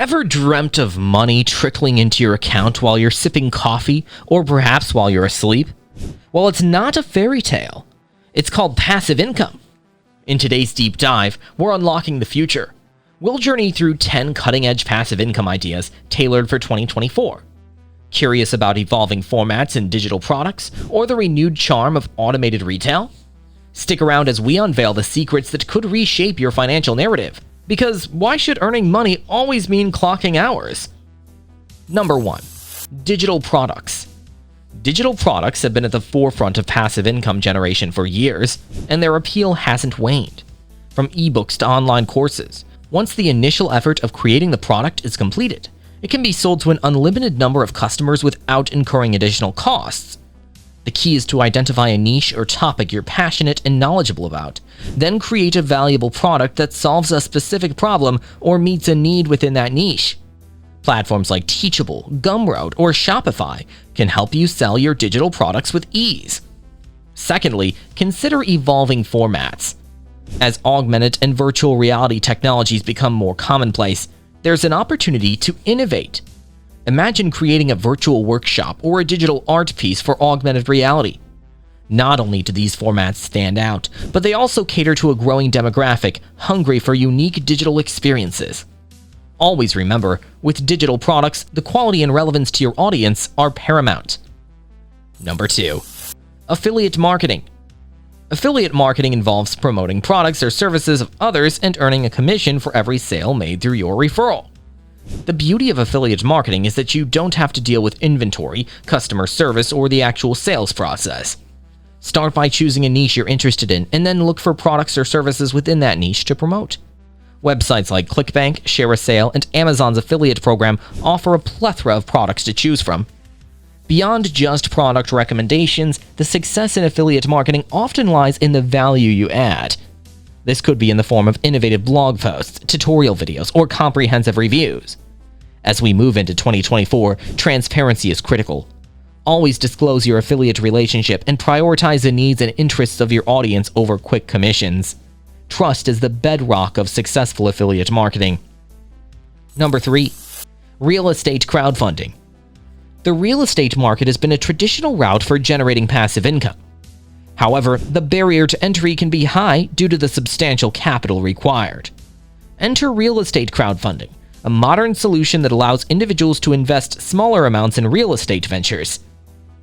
Ever dreamt of money trickling into your account while you're sipping coffee, or perhaps while you're asleep? Well, it's not a fairy tale. It's called passive income. In today's deep dive, we're unlocking the future. We'll journey through 10 cutting-edge passive income ideas tailored for 2024. Curious about evolving formats in digital products, or the renewed charm of automated retail? Stick around as we unveil the secrets that could reshape your financial narrative. Because why should earning money always mean clocking hours? Number 1. Digital products. Digital products have been at the forefront of passive income generation for years, and their appeal hasn't waned. From ebooks to online courses, once the initial effort of creating the product is completed, it can be sold to an unlimited number of customers without incurring additional costs. The key is to identify a niche or topic you're passionate and knowledgeable about, then create a valuable product that solves a specific problem or meets a need within that niche. Platforms like Teachable, Gumroad, or Shopify can help you sell your digital products with ease. Secondly, consider evolving formats. As augmented and virtual reality technologies become more commonplace, there's an opportunity to innovate. Imagine creating a virtual workshop or a digital art piece for augmented reality. Not only do these formats stand out, but they also cater to a growing demographic hungry for unique digital experiences. Always remember, with digital products, the quality and relevance to your audience are paramount. Number 2. Affiliate marketing. Affiliate marketing involves promoting products or services of others and earning a commission for every sale made through your referral. The beauty of affiliate marketing is that you don't have to deal with inventory, customer service, or the actual sales process. Start by choosing a niche you're interested in and then look for products or services within that niche to promote. Websites like ClickBank, ShareASale, and Amazon's affiliate program offer a plethora of products to choose from. Beyond just product recommendations, the success in affiliate marketing often lies in the value you add. This could be in the form of innovative blog posts, tutorial videos, or comprehensive reviews. As we move into 2024, transparency is critical. Always disclose your affiliate relationship and prioritize the needs and interests of your audience over quick commissions. Trust is the bedrock of successful affiliate marketing. Number 3. Real estate crowdfunding. The real estate market has been a traditional route for generating passive income. However, the barrier to entry can be high due to the substantial capital required. Enter real estate crowdfunding, a modern solution that allows individuals to invest smaller amounts in real estate ventures.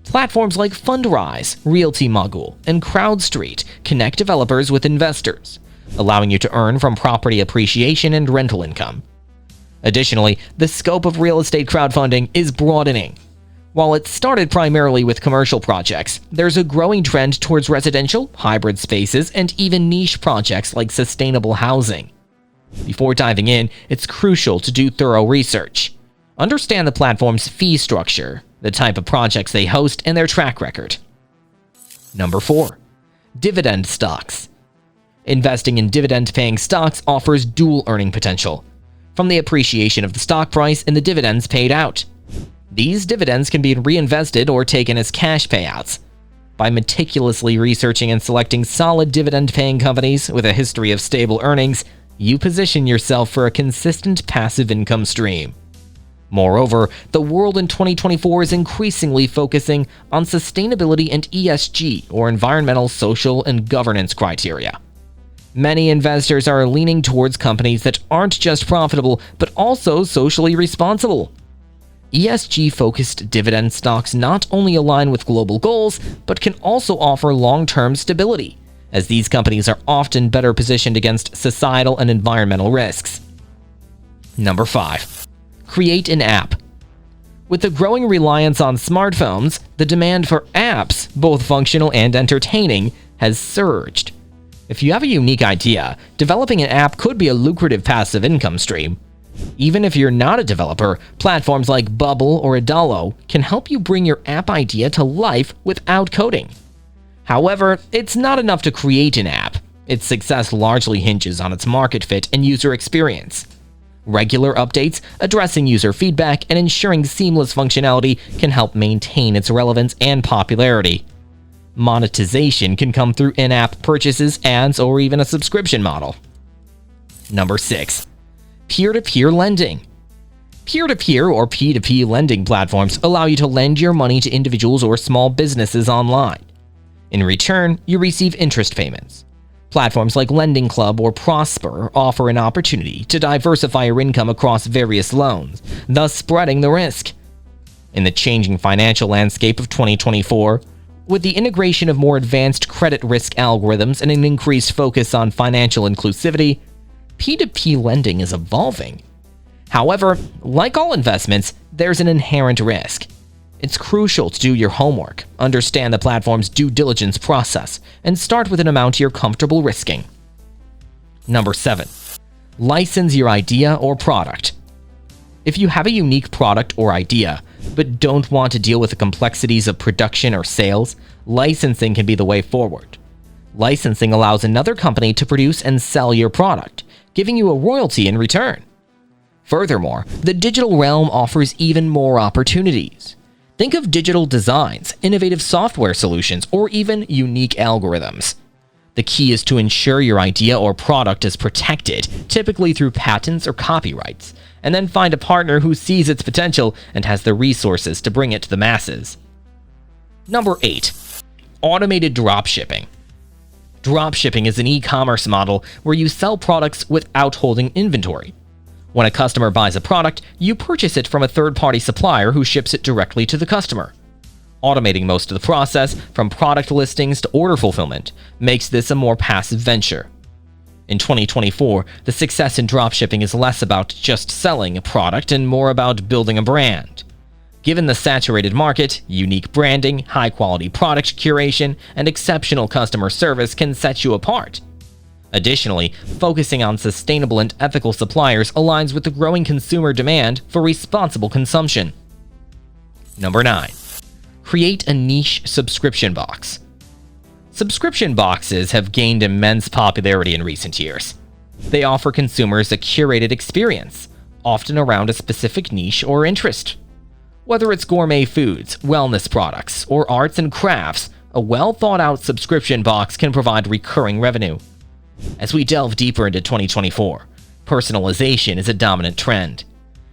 Platforms like Fundrise, Realty Mogul, and CrowdStreet connect developers with investors, allowing you to earn from property appreciation and rental income. Additionally, the scope of real estate crowdfunding is broadening. While it started primarily with commercial projects, there's a growing trend towards residential, hybrid spaces, and even niche projects like sustainable housing. Before diving in, it's crucial to do thorough research. Understand the platform's fee structure, the type of projects they host, and their track record. Number 4. Dividend stocks. Investing in dividend-paying stocks offers dual earning potential, from the appreciation of the stock price and the dividends paid out. These dividends can be reinvested or taken as cash payouts. By meticulously researching and selecting solid dividend-paying companies with a history of stable earnings, you position yourself for a consistent passive income stream. Moreover, the world in 2024 is increasingly focusing on sustainability and ESG, or environmental, social, and governance criteria. Many investors are leaning towards companies that aren't just profitable, but also socially responsible. ESG-focused dividend stocks not only align with global goals, but can also offer long-term stability, as these companies are often better positioned against societal and environmental risks. Number 5. Create an app. With the growing reliance on smartphones, the demand for apps, both functional and entertaining, has surged. If you have a unique idea, developing an app could be a lucrative passive income stream. Even if you're not a developer, platforms like Bubble or Adalo can help you bring your app idea to life without coding. However, it's not enough to create an app. Its success largely hinges on its market fit and user experience. Regular updates, addressing user feedback, and ensuring seamless functionality can help maintain its relevance and popularity. Monetization can come through in-app purchases, ads, or even a subscription model. Number 6. Peer-to-peer lending. Peer-to-peer or P2P lending platforms allow you to lend your money to individuals or small businesses online. In return, you receive interest payments. Platforms like Lending Club or Prosper offer an opportunity to diversify your income across various loans, thus spreading the risk. In the changing financial landscape of 2024, with the integration of more advanced credit risk algorithms and an increased focus on financial inclusivity, P2P lending is evolving. However, like all investments, there's an inherent risk. It's crucial to do your homework, understand the platform's due diligence process, and start with an amount you're comfortable risking. Number 7. License your idea or product. If you have a unique product or idea, but don't want to deal with the complexities of production or sales, licensing can be the way forward. Licensing allows another company to produce and sell your product, giving you a royalty in return. Furthermore, the digital realm offers even more opportunities. Think of digital designs, innovative software solutions, or even unique algorithms. The key is to ensure your idea or product is protected, typically through patents or copyrights, and then find a partner who sees its potential and has the resources to bring it to the masses. Number 8. Automated dropshipping. Dropshipping is an e-commerce model where you sell products without holding inventory. When a customer buys a product, you purchase it from a third-party supplier who ships it directly to the customer. Automating most of the process, from product listings to order fulfillment, makes this a more passive venture. In 2024, the success in dropshipping is less about just selling a product and more about building a brand. Given the saturated market, unique branding, high-quality product curation, and exceptional customer service can set you apart. Additionally, focusing on sustainable and ethical suppliers aligns with the growing consumer demand for responsible consumption. Number 9. Create a niche subscription box. Subscription boxes have gained immense popularity in recent years. They offer consumers a curated experience, often around a specific niche or interest. Whether it's gourmet foods, wellness products, or arts and crafts, a well-thought-out subscription box can provide recurring revenue. As we delve deeper into 2024, personalization is a dominant trend.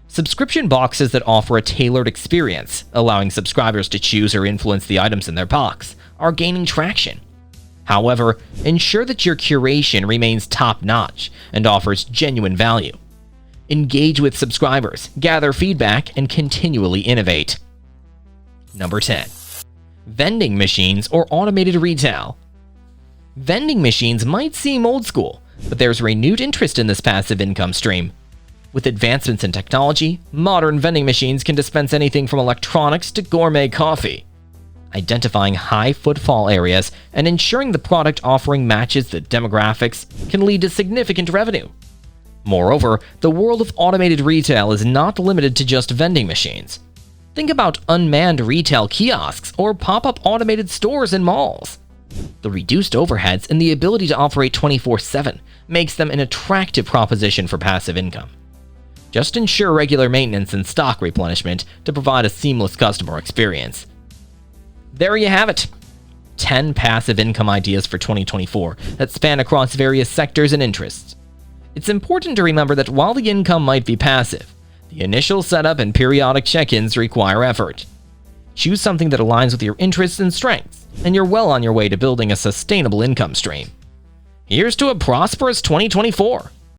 Subscription boxes that offer a tailored experience, allowing subscribers to choose or influence the items in their box, are gaining traction. However, ensure that your curation remains top-notch and offers genuine value. Engage with subscribers, gather feedback, and continually innovate. Number 10. Vending machines or automated retail. Vending machines might seem old school, but there's renewed interest in this passive income stream. With advancements in technology, modern vending machines can dispense anything from electronics to gourmet coffee. Identifying high footfall areas and ensuring the product offering matches the demographics can lead to significant revenue. Moreover, the world of automated retail is not limited to just vending machines. Think about unmanned retail kiosks or pop-up automated stores in malls. The reduced overheads and the ability to operate 24/7 makes them an attractive proposition for passive income. Just ensure regular maintenance and stock replenishment to provide a seamless customer experience. There you have it. 10 passive income ideas for 2024 that span across various sectors and interests. It's important to remember that while the income might be passive, the initial setup and periodic check-ins require effort. Choose something that aligns with your interests and strengths, and you're well on your way to building a sustainable income stream. Here's to a prosperous 2024!